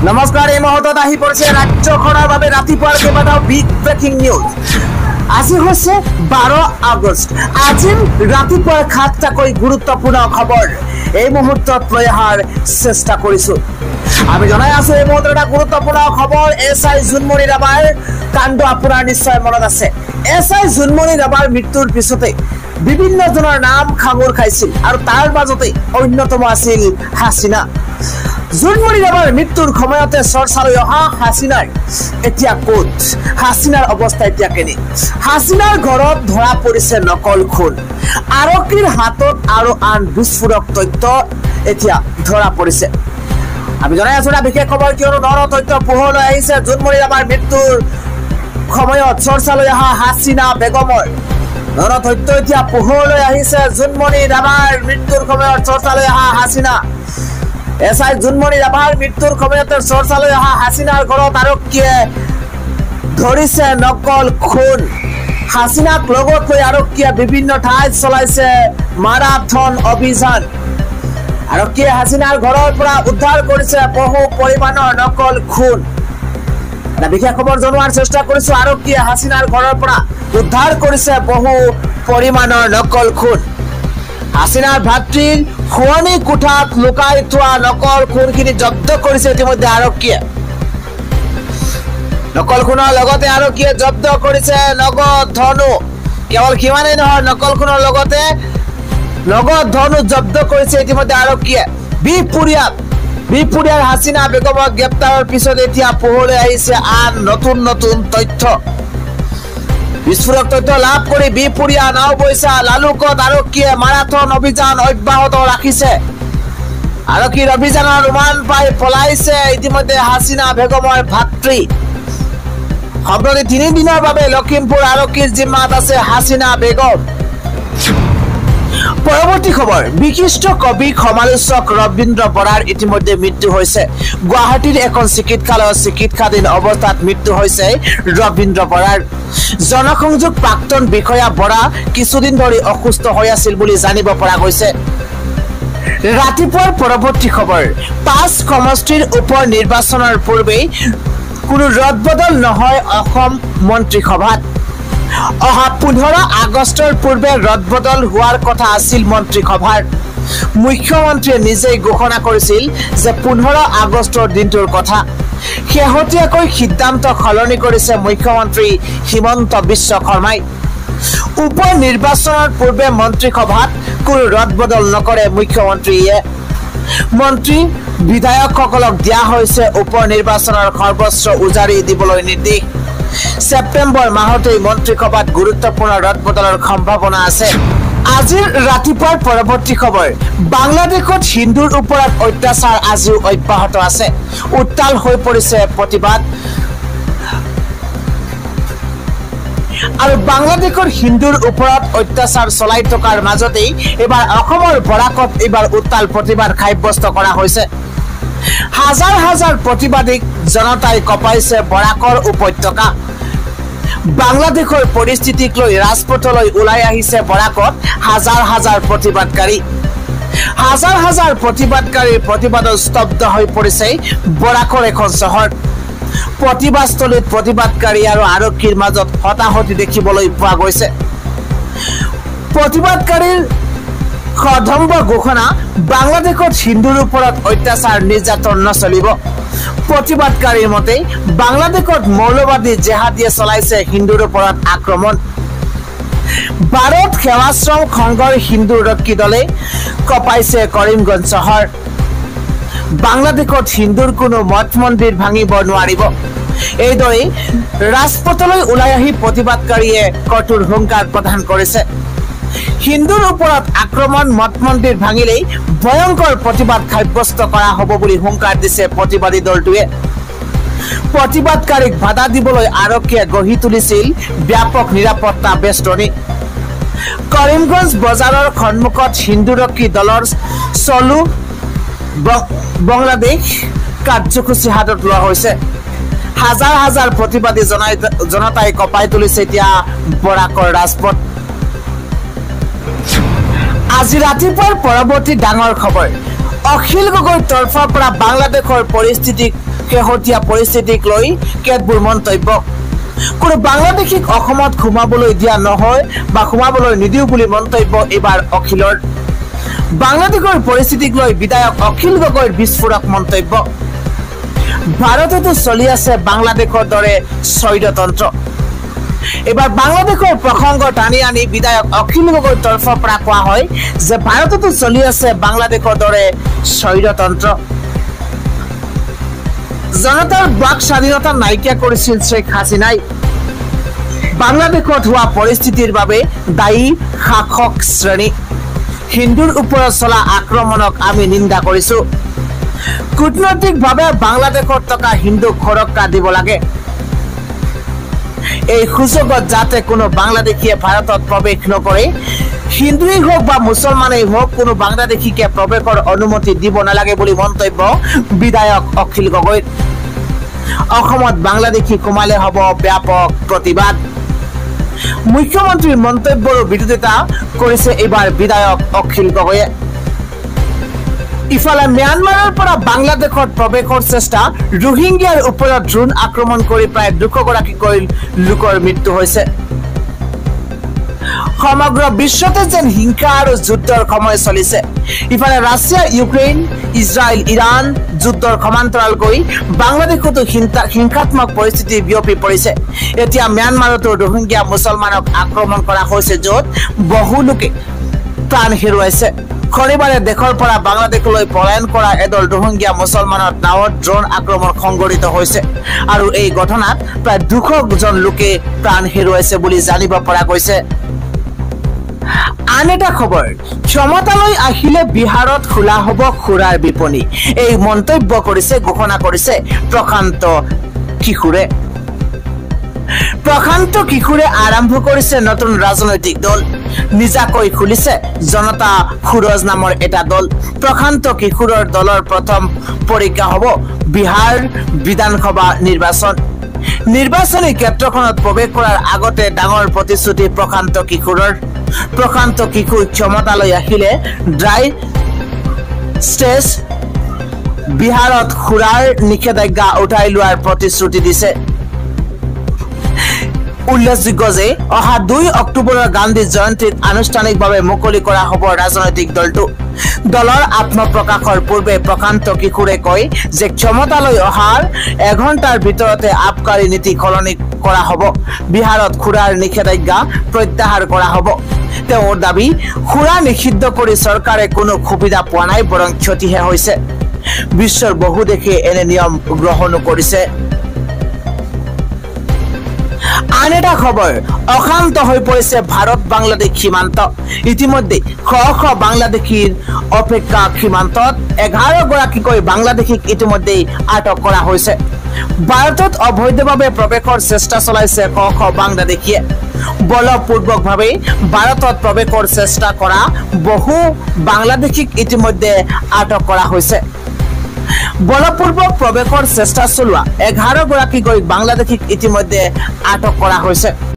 নমস্কাৰ এই মুহূৰ্তত আহি পৰিছে ৰাজ্যখনৰ বাবে ৰাতিপুৱাৰ কেইবাটাও বিগ ব্ৰেকিং নিউজ। আজি হৈছে 12 আগষ্ট। আজি ৰাতিপুৱাৰ খাটাকৈ গুৰুত্বপূৰ্ণ খবৰ এই মুহূৰ্তত লৈ অহাৰ চেষ্টা কৰিছো। আমি জনাই আছো এই মুহূৰ্তত এটা গুৰুত্বপূৰ্ণ খবৰ। এছআই জোনমণি ৰাভাৰ কাণ্ড আপোনাৰ নিশ্চয় মনত আছে। এছআই জোনমণি ৰাভাৰ মৃত্যুৰ পিছতে বিভিন্ন জনৰ নাম খাঙুৰ খাইছিল আৰু তাৰ মাজতে অন্যতম আছিল হাসিনা। জোনমণি ৰাভাৰ মৃত্যুৰ সময়তে চৰ্চালৈ অহা হাসিনাৰ এতিয়া ক'ত? হাসিনাৰ অৱস্থা এতিয়া কেনে? হাসিনাৰ ঘৰত ধৰা পৰিছে নকল খুন। আৰক্ষীৰ হাতত আৰু আন বিস্ফোৰক তথ্য এতিয়া ধৰা পৰিছে। আমি জনাই আছো এটা বিশেষ খবৰ, কিয়নো নৰ তথ্য পোহৰলৈ আহিছে। জোনমণি ৰাভাৰ মৃত্যুৰ সময়ত চৰ্চালৈ অহা হাসিনা বেগমৰ নৰ তথ্য এতিয়া পোহৰলৈ আহিছে। জোনমণি ৰাভাৰ মৃত্যুৰ সময়ত চৰ্চালৈ অহা হাসিনা। এছআই জোনমণি ৰাভাৰ মৃত্যুৰ সময়তে চৰ্চালৈ অহা হাসিনাৰ ঘৰত আৰক্ষীয়ে ধৰিছে নকল খুন। হাসিনাক লগত লৈ আৰক্ষীয়ে বিভিন্ন ঠাইত চলাইছে মাৰাথন অভিযান। আৰক্ষীয়ে হাসিনাৰ ঘৰৰ পৰা উদ্ধাৰ কৰিছে বহু পৰিমাণৰ নকল খুন। এটা বিশেষ খবৰ জনোৱাৰ চেষ্টা কৰিছো। আৰক্ষীয়ে হাসিনাৰ ঘৰৰ পৰা উদ্ধাৰ কৰিছে বহু পৰিমাণৰ নকল খুন। হাসিনাৰ ভাতৃৰ শুৱনি কোঠাত লুকাই থোৱা নকল খুনখিনি জব্দ কৰিছে ইতিমধ্যে আৰক্ষীয়ে। নকল খুনৰ লগতে আৰক্ষীয়ে জব্দ কৰিছে নগদ ধনু। কেৱল সিমানেই নহয়, নকল খুনৰ লগতে নগদ ধনু জব্দ কৰিছে ইতিমধ্যে আৰক্ষীয়ে। বিহপুৰীয়াৰ হাসিনা বেগমক গ্ৰেপ্তাৰৰ পিছত এতিয়া পোহৰলৈ আহিছে আন নতুন নতুন তথ্য। বিস্ফোৰক তথ্য লাভ কৰি বিহপুৰীয়া নাওবৈচা লালুকত আৰক্ষীয়ে মাৰাথন অভিযান অব্যাহত ৰাখিছে। আৰক্ষীৰ অভিযানৰ উমান পাই পলাইছে ইতিমধ্যে হাসিনা বেগমৰ ভাতৃ। সম্প্ৰতি 3 দিনৰ বাবে লখিমপুৰ আৰক্ষীৰ জিম্মাত আছে হাসিনা বেগম। পৰৱৰ্তী খবৰ, বিশিষ্ট কবি সমালোচক ৰবীন্দ্ৰ বৰাৰ ইতিমধ্যে মৃত্যু হৈছে। গুৱাহাটীৰ এখন চিকিৎসালয়ত চিকিৎসাধীন অৱস্থাত মৃত্যু হৈছে ৰবীন্দ্ৰ বৰাৰ। জনসংযোগ প্ৰাক্তন বিষয়া বৰা কিছুদিন ধৰি অসুস্থ হৈ আছিল বুলি জানিব পৰা গৈছে। ৰাতিপুৱাৰ পৰৱৰ্তী খবৰ, 5 সমষ্টিৰ উপ নিৰ্বাচনৰ পূৰ্বে কোনো ৰদবদল নহয় অসম মন্ত্ৰীসভাত। অহা 15 আগষ্টৰ পূৰ্বে ৰদবদল হোৱাৰ কথা আছিল মন্ত্ৰীসভাৰ। মুখ্যমন্ত্ৰীয়ে নিজেই ঘোষণা কৰিছিল যে 15 আগষ্টৰ দিনটোৰ কথা। শেহতীয়াকৈ সিদ্ধান্ত সলনি কৰিছে মুখ্যমন্ত্ৰী হিমন্ত বিশ্ব শৰ্মাই। উপ নিৰ্বাচনৰ পূৰ্বে মন্ত্ৰীসভাত কোনো ৰদবদল নকৰে মুখ্যমন্ত্ৰীয়ে। মন্ত্ৰী বিধায়কসকলক দিয়া হৈছে উপ নিৰ্বাচনৰ সৰ্বস্ব উজাৰি দিবলৈ নিৰ্দেশ। ছেপ্টেম্বৰ মাহতেই মন্ত্ৰীসভাত গুৰুত্বপূৰ্ণ ৰদবদলৰ সম্ভাৱনা আছে। আজিৰ ৰাতিপুৱাৰ পৰৱৰ্তী খবৰ, বাংলাদেশত হিন্দুৰ ওপৰত অত্যাচাৰ আজিও অব্যাহত আছে। উত্তাল হৈ পৰিছে প্ৰতিবাদ। আৰু বাংলাদেশৰ হিন্দুৰ ওপৰত অত্যাচাৰ চলাই থকাৰ মাজতেই এইবাৰ অসমৰ বৰাকত এইবাৰ উত্তাল প্ৰতিবাদ সাব্যস্ত কৰা হৈছে। হাজাৰ হাজাৰ প্ৰতিবাদীক জনতাই কঁপাইছে বৰাকৰ উপত্যকা। বাংলাদেশৰ পৰিস্থিতিক লৈ ৰাজপথলৈ ওলাই আহিছে বৰাকত হাজাৰ হাজাৰ প্ৰতিবাদকাৰী। হাজাৰ হাজাৰ প্ৰতিবাদকাৰীৰ প্ৰতিবাদত স্তব্ধ হৈ পৰিছে বৰাকৰ এখন চহৰ। প্ৰতিবাদস্থলীত প্ৰতিবাদকাৰী আৰু আৰক্ষীৰ মাজত হতাহতি দেখিবলৈ পোৱা গৈছে। প্ৰতিবাদকাৰীৰ সদম্ভ ঘোষণা, বাংলাদেশত হিন্দুৰ ওপৰত অত্যাচাৰ নিৰ্যাতন নচলিব। প্ৰতিবাদকাৰীৰ মতে বাংলাদেশত মৌলবাদী জেহাদীয়ে চলাইছে হিন্দুৰ ওপৰত আক্ৰমণ। ভাৰত সেৱাশ্ৰম সংঘৰ হিন্দু ৰক্ষী দলে কঁপাইছে কৰিমগঞ্জ চহৰ। বাংলাদেশত হিন্দুৰ কোনো মঠ মন্দিৰ ভাঙিব নোৱাৰিব। এইদৰে ৰাজপথলৈ ওলাই আহি প্ৰতিবাদকাৰীয়ে কঠোৰ হুংকাৰ প্ৰদান কৰিছে। হিন্দুৰ ওপৰত আক্ৰমণ, মঠ মন্দিৰ ভাঙিলেই ভয়ংকৰ প্ৰতিবাদ সাব্যস্ত কৰা হ'ব বুলি হুংকাৰ দিছে প্ৰতিবাদী দলটোৱে। প্ৰতিবাদকাৰীক বাধা দিবলৈ আৰক্ষীয়ে গঢ়ি তুলিছিল ব্যাপক নিৰাপত্তা বেষ্টনী। কৰিমগঞ্জ বজাৰৰ সন্মুখত হিন্দুৰক্ষী দলৰ চলো বাংলাদেশ কাৰ্যসূচী হাতত লোৱা হৈছে। হাজাৰ হাজাৰ প্ৰতিবাদী জনতাই কঁপাই তুলিছে এতিয়া বৰাকৰ ৰাজপথ। আজি ৰাতিপুৱাৰ পৰৱৰ্তী ডাঙৰ খবৰ, অখিল গগৈৰ তৰফৰ পৰা বাংলাদেশৰ পৰিস্থিতিক শেহতীয়া পৰিস্থিতিক লৈ কেতবোৰ মন্তব্য কোনো বাংলাদেশীক অসমত সোমাবলৈ দিয়া নহয় বা সোমাবলৈ নিদিও বুলি মন্তব্য এবাৰ অখিলৰ বাংলাদেশৰ পৰিস্থিতিক লৈ বিধায়ক অখিল গগৈৰ বিস্ফোৰক মন্তব্য ভাৰততো চলি আছে বাংলাদেশৰ দৰে স্বৈৰতন্ত্ৰ এবাৰ বাংলাদেশৰ প্ৰসংগ টানি আনি বিধায়ক অখিল গগৈৰ তৰফৰ পৰা কোৱা হয় যে ভাৰততো চলি আছে বাংলাদেশৰ দৰে স্বৈৰতন্ত্ৰ জনতাৰ বাক স্বাধীনতা নাইকিয়া কৰিছিল শেখ হাসিনাই বাংলাদেশত হোৱা পৰিস্থিতিৰ বাবে দায়ী শাসক শ্ৰেণী হিন্দুৰ ওপৰত চলা আক্ৰমণক আমি নিন্দা কৰিছো কূটনৈতিকভাৱে বাংলাদেশত থকা হিন্দুক সুৰক্ষা দিব লাগে এই সুযোগত যাতে কোনো বাংলাদেশীয়ে ভাৰতত প্ৰৱেশ নকৰে হিন্দুই হোক বা মুছলমানেই হোক কোনো বাংলাদেশীকে প্ৰৱেশৰ অনুমতি দিব নালাগে বুলি মন্তব্য বিধায়ক অখিল গগৈ অসমত বাংলাদেশী সোমালে হ'ব ব্যাপক প্ৰতিবাদ মুখ্যমন্ত্ৰীৰ মন্তব্যৰ বিৰোধিতা কৰিছে এবাৰ বিধায়ক অখিল গগৈয়ে ইফালে ম্যানমাৰৰ পৰা বাংলাদেশত প্ৰৱেশৰ চেষ্টা ৰোহিংগিয়াৰ ওপৰত ড্ৰোন আক্ৰমণ কৰি প্ৰায় 200 গৰাকীকৈ লোকৰ মৃত্যু হৈছে সমগ্ৰ বিশ্বতে যেন হিংসা আৰু যুদ্ধৰ সময় চলিছে ইফালে ৰাছিয়া ইউক্ৰেইন ইজৰাইল ইৰাণ যুদ্ধৰ সমান্তৰালকৈ বাংলাদেশতো হিংসাত্মক পৰিস্থিতি বিয়পি পৰিছে এতিয়া ম্যানমাৰতো ৰোহিংগিয়া মুছলমানক আক্ৰমণ কৰা হৈছে য'ত বহু লোকে প্ৰাণ হেৰুৱাইছে শনিবাৰে দেশৰ পৰা বাংলাদেশলৈ পলায়ন কৰা এদল ৰোহিংগিয়া মুছলমানৰ নাৱত ড্ৰোন আক্ৰমণ সংঘটিত হৈছে আৰু এই ঘটনাত প্ৰায় 200 জন লোকে প্ৰাণ হেৰুৱাইছে বুলি জানিব পৰা গৈছে আন এটা খবৰ ক্ষমতালৈ আহিলে বিহাৰত খোলা হ'ব খুৰাৰ বিপণী এই মন্তব্য কৰিছে ঘোষণা কৰিছে প্ৰশান্ত কিশোৰে আৰম্ভ কৰিছে নতুন ৰাজনৈতিক দল নিজাকৈ খুলিছে জনতা খুৰজ নামৰ এটা দল প্ৰশান্ত কিশোৰৰ দলৰ প্ৰথম পৰীক্ষা হ'ব বিহাৰ বিধানসভা নিৰ্বাচনী ক্ষেত্ৰখনত প্ৰৱেশ কৰাৰ আগতে ডাঙৰ প্ৰতিশ্ৰুতি প্ৰশান্ত কিশোৰ ক্ষমতালৈ আহিলে ড্ৰাই ষ্টেজ বিহাৰত খুৰাৰ নিষেধাজ্ঞা উঠাই লোৱাৰ প্ৰতিশ্ৰুতি দিছে উল্লেখযোগ্য যে অহা 2 অক্টোবৰৰ গান্ধী জয়ন্তীত আনুষ্ঠানিকভাৱে মুকলি কৰা হ'ব ৰাজনৈতিক দলটো দলৰ আত্মপ্ৰকাশৰ পূৰ্বে প্ৰশান্ত কিশোৰে কয় যে ক্ষমতালৈ অহাৰ এঘণ্টাৰ ভিতৰতে আবকাৰী নীতি সলনি কৰা হ'ব বিহাৰত খুৰাৰ নিষেধাজ্ঞা প্ৰত্যাহাৰ কৰা হ'ব তেওঁৰ দাবী খুৰা নিষিদ্ধ কৰি চৰকাৰে কোনো সুবিধা পোৱা নাই বৰং ক্ষতিহে হৈছে বিশ্বৰ বহু দেশে এনে নিয়ম গ্ৰহণ কৰিছে আন এটা খবৰ অশান্ত হৈ পৰিছে ভাৰত বাংলাদেশ সীমান্ত ইতিমধ্যে শ বাংলাদেশীৰ অপেক্ষা সীমান্তত 11 গৰাকীকৈ বাংলাদেশীক ইতিমধ্যে আটক কৰা হৈছে ভাৰতত অবৈধভাৱে প্ৰৱেশৰ চেষ্টা চলাইছে শ বাংলাদেশীয়ে বলপূৰ্বকভাৱে ভাৰতত প্ৰৱেশৰ চেষ্টা কৰা বহু বাংলাদেশীক ইতিমধ্যে আটক কৰা হৈছে বলপূৰ্বক প্ৰৱেশৰ চেষ্টা চলোৱা 11 গৰাকীকৈ বাংলাদেশীক ইতিমধ্যে আটক কৰা হৈছে